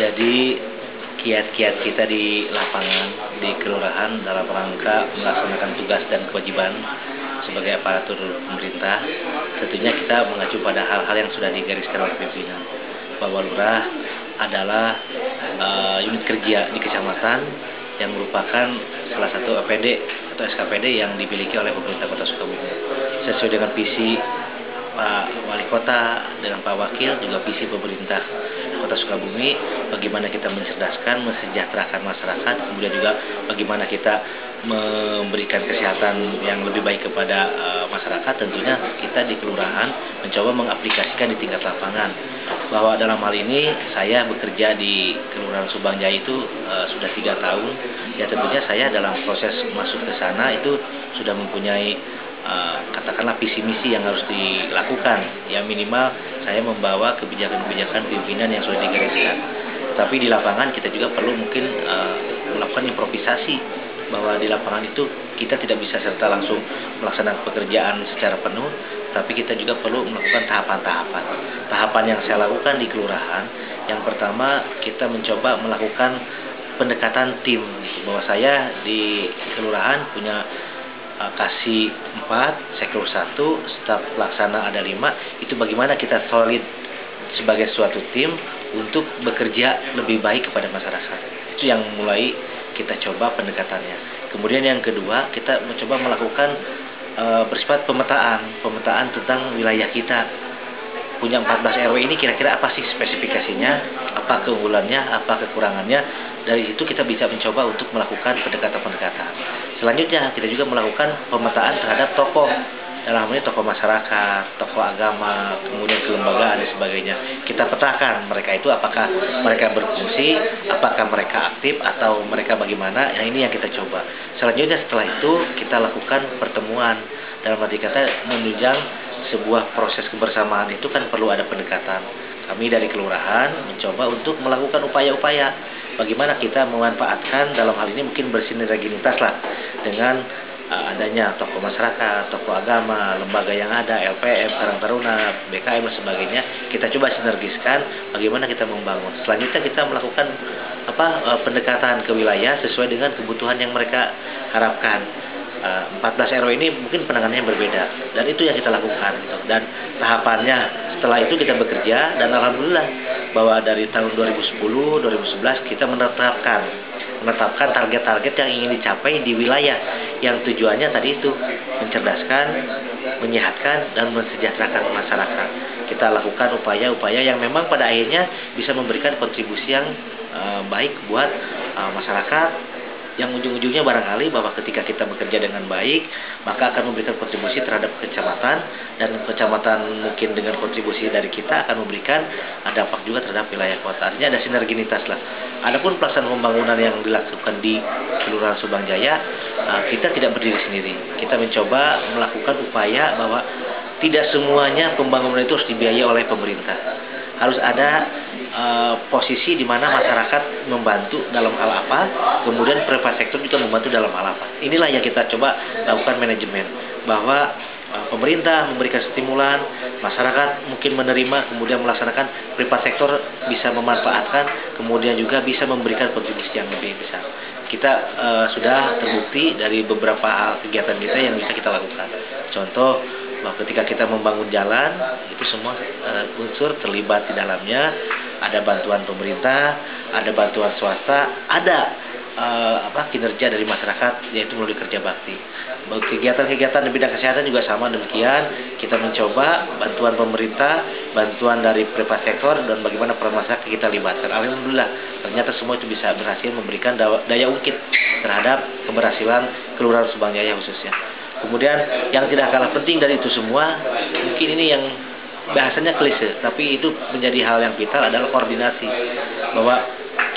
Jadi kiat-kiat kita di lapangan, di kelurahan dalam rangka melaksanakan tugas dan kewajiban sebagai aparatur pemerintah, tentunya kita mengacu pada hal-hal yang sudah digariskan oleh pimpinan, bahwa lurah adalah unit kerja di kecamatan yang merupakan salah satu APD atau SKPD yang dimiliki oleh pemerintah Kota Sukabumi. Sesuai dengan visi Pak Wali Kota dengan Pak Wakil, juga visi pemerintah Kota Sukabumi, bagaimana kita mencerdaskan, mensejahterakan masyarakat, kemudian juga bagaimana kita memberikan kesehatan yang lebih baik kepada masyarakat. Tentunya kita di kelurahan mencoba mengaplikasikan di tingkat lapangan, bahwa dalam hal ini saya bekerja di Kelurahan Subang Jaya itu sudah 3 tahun. Ya tentunya saya dalam proses masuk ke sana itu sudah mempunyai katakanlah visi misi yang harus dilakukan. Ya minimal saya membawa kebijakan-kebijakan pimpinan yang sudah digariskan. Tapi di lapangan kita juga perlu mungkin melakukan improvisasi, bahwa di lapangan itu kita tidak bisa serta langsung melaksanakan pekerjaan secara penuh, tapi kita juga perlu melakukan tahapan-tahapan. Tahapan yang saya lakukan di kelurahan, yang pertama kita mencoba melakukan pendekatan tim, bahwa saya di kelurahan punya kasih 4, sektor 1, staf pelaksana ada 5. Itu bagaimana kita solid sebagai suatu tim untuk bekerja lebih baik kepada masyarakat. Itu yang mulai kita coba pendekatannya. Kemudian yang kedua, kita mencoba melakukan bersifat pemetaan tentang wilayah kita. Punya 14 RW ini kira-kira apa sih spesifikasinya, apa keunggulannya, apa kekurangannya. Dari itu kita bisa mencoba untuk melakukan pendekatan-pendekatan. Selanjutnya kita juga melakukan pemetaan terhadap tokoh, dalam hal ini tokoh masyarakat, tokoh agama, kemudian kelembagaan dan sebagainya. Kita petakan mereka itu apakah mereka berfungsi, apakah mereka aktif atau mereka bagaimana. Nah ini yang kita coba. Selanjutnya setelah itu kita lakukan pertemuan, dalam arti kata menunjang sebuah proses kebersamaan itu kan perlu ada pendekatan. Kami dari kelurahan mencoba untuk melakukan upaya-upaya bagaimana kita memanfaatkan, dalam hal ini mungkin bersinergitas lah dengan adanya tokoh masyarakat, tokoh agama, lembaga yang ada, LPM, Karang Taruna, BKM dan sebagainya. Kita coba sinergiskan bagaimana kita membangun. Selanjutnya kita melakukan pendekatan ke wilayah sesuai dengan kebutuhan yang mereka harapkan. 14 RW ini mungkin penanganannya berbeda, dan itu yang kita lakukan gitu. Dan tahapannya setelah itu kita bekerja, dan alhamdulillah bahwa dari tahun 2010 2011 kita menetapkan target-target yang ingin dicapai di wilayah yang tujuannya tadi itu mencerdaskan, menyehatkan dan mensejahterakan masyarakat. Kita lakukan upaya-upaya yang memang pada akhirnya bisa memberikan kontribusi yang baik buat masyarakat, yang ujung-ujungnya barangkali bahwa ketika kita bekerja dengan baik, maka akan memberikan kontribusi terhadap kecamatan, dan kecamatan mungkin dengan kontribusi dari kita akan memberikan dampak juga terhadap wilayah kota. Artinya ada sinergitas lah. Adapun pelaksanaan pembangunan yang dilakukan di Kelurahan Subang Jaya, kita tidak berdiri sendiri. Kita mencoba melakukan upaya bahwa tidak semuanya pembangunan itu harus dibiayai oleh pemerintah. Harus ada posisi di mana masyarakat membantu dalam hal apa, kemudian private sector juga membantu dalam hal apa. Inilah yang kita coba lakukan manajemen, bahwa pemerintah memberikan stimulan, masyarakat mungkin menerima, kemudian melaksanakan, private sector bisa memanfaatkan, kemudian juga bisa memberikan kontribusi yang lebih besar. Kita sudah terbukti dari beberapa kegiatan kita yang bisa kita lakukan. Contoh, bahwa ketika kita membangun jalan, itu semua unsur terlibat di dalamnya. Ada bantuan pemerintah, ada bantuan swasta, ada kinerja dari masyarakat, yaitu melalui kerja bakti. Kegiatan-kegiatan di bidang kesehatan juga sama demikian. Kita mencoba bantuan pemerintah, bantuan dari private sector, dan bagaimana peran masyarakat kita libatkan. Alhamdulillah, ternyata semua itu bisa berhasil memberikan daya ungkit terhadap keberhasilan Kelurahan Subang Jaya khususnya. Kemudian yang tidak kalah penting dari itu semua, mungkin ini yang bahasanya klise, tapi itu menjadi hal yang vital, adalah koordinasi. Bahwa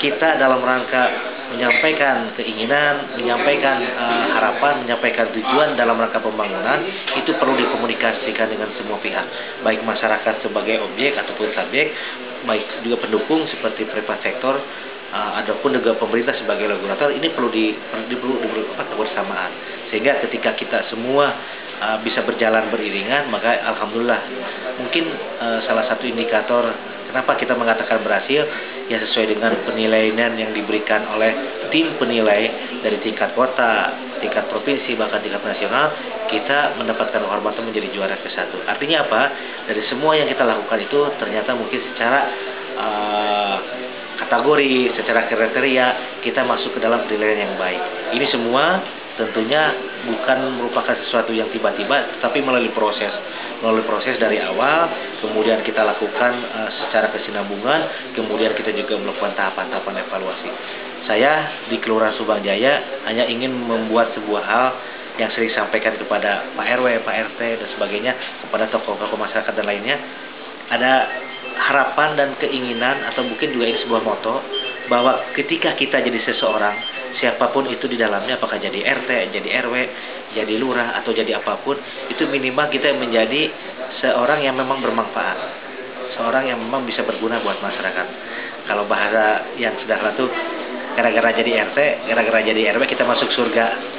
kita dalam rangka menyampaikan keinginan, menyampaikan harapan, menyampaikan tujuan dalam rangka pembangunan, itu perlu dikomunikasikan dengan semua pihak, baik masyarakat sebagai objek ataupun subjek, baik juga pendukung seperti private sector, adapun juga pemerintah sebagai regulator. Ini perlu kebersamaan, sehingga ketika kita semua bisa berjalan beriringan, maka alhamdulillah. Mungkin salah satu indikator kenapa kita mengatakan berhasil, yang sesuai dengan penilaian yang diberikan oleh tim penilai dari tingkat kota, tingkat provinsi, bahkan tingkat nasional, kita mendapatkan kehormatan menjadi juara ke-1. Artinya apa? Dari semua yang kita lakukan itu ternyata mungkin secara kategori, secara kriteria kita masuk ke dalam penilaian yang baik. Ini semua tentunya bukan merupakan sesuatu yang tiba-tiba, tetapi melalui proses dari awal, kemudian kita lakukan secara kesinambungan, kemudian kita juga melakukan tahapan-tahapan evaluasi. Saya di Kelurahan Subang Jaya hanya ingin membuat sebuah hal yang sering sampaikan kepada Pak RW, Pak RT dan sebagainya, kepada tokoh-tokoh masyarakat dan lainnya, ada harapan dan keinginan, atau mungkin juga ini sebuah moto, bahwa ketika kita jadi seseorang, siapapun itu di dalamnya, apakah jadi RT, jadi RW, jadi lurah, atau jadi apapun, itu minimal kita menjadi seorang yang memang bermanfaat, seorang yang memang bisa berguna buat masyarakat. Kalau bahasa yang sederhana tuh, gara-gara jadi RT, gara-gara jadi RW kita masuk surga.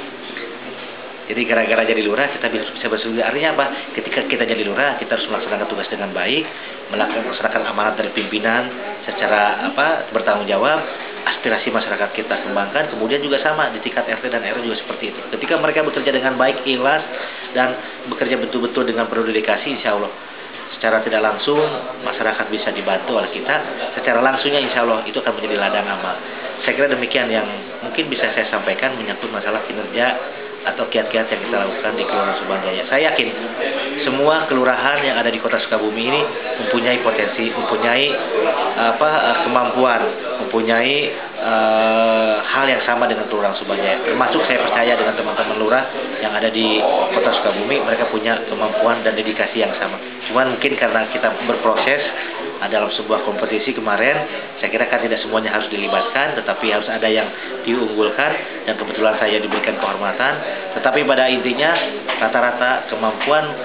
Jadi gara-gara jadi lurah kita bisa bersurga. Artinya apa? Ketika kita jadi lurah, kita harus melaksanakan tugas dengan baik, melaksanakan amanat dari pimpinan secara bertanggung jawab, aspirasi masyarakat kita kembangkan. Kemudian juga sama di tingkat RT dan RW juga seperti itu. Ketika mereka bekerja dengan baik, ikhlas, dan bekerja betul-betul dengan penuh dedikasi, insya Allah secara tidak langsung masyarakat bisa dibantu oleh kita, secara langsungnya insya Allah itu akan menjadi ladang amal. Saya kira demikian yang mungkin bisa saya sampaikan menyangkut masalah kinerja atau kiat-kiat yang kita lakukan di Kelurahan Subang Jaya. Saya yakin semua kelurahan yang ada di Kota Sukabumi ini mempunyai potensi, mempunyai kemampuan, mempunyai hal yang sama dengan Kelurahan Subang Jaya. Termasuk saya percaya dengan teman-teman lurah yang ada di Kota Sukabumi, mereka punya kemampuan dan dedikasi yang sama. Cuman mungkin karena kita berproses dalam sebuah kompetisi kemarin, saya kira kan tidak semuanya harus dilibatkan, tetapi harus ada yang diunggulkan, dan kebetulan saya diberikan kehormatan. Tetapi pada intinya rata-rata kemampuan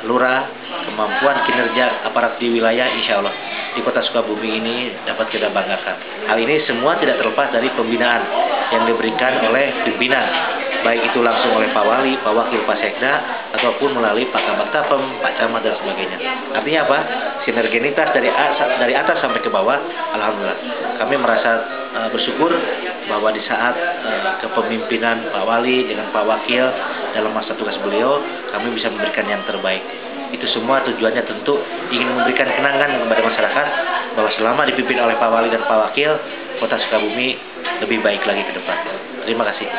lurah, kemampuan kinerja aparat di wilayah, insya Allah di Kota Sukabumi ini dapat kita banggakan. Hal ini semua tidak terlepas dari pembinaan yang diberikan oleh pimpinan, baik itu langsung oleh Pak Wali, Pak Wakil, Pak Sekda, ataupun melalui Pak Kabag Tapem, Pak Camat dan sebagainya. Artinya apa? Sinergitas dari atas sampai ke bawah. Alhamdulillah, kami merasa bersyukur bahwa di saat kepemimpinan Pak Wali dengan Pak Wakil dalam masa tugas beliau, kami bisa memberikan yang terbaik. Itu semua tujuannya tentu ingin memberikan kenangan kepada masyarakat bahwa selama dipimpin oleh Pak Wali dan Pak Wakil, Kota Sukabumi lebih baik lagi ke depan. Terima kasih.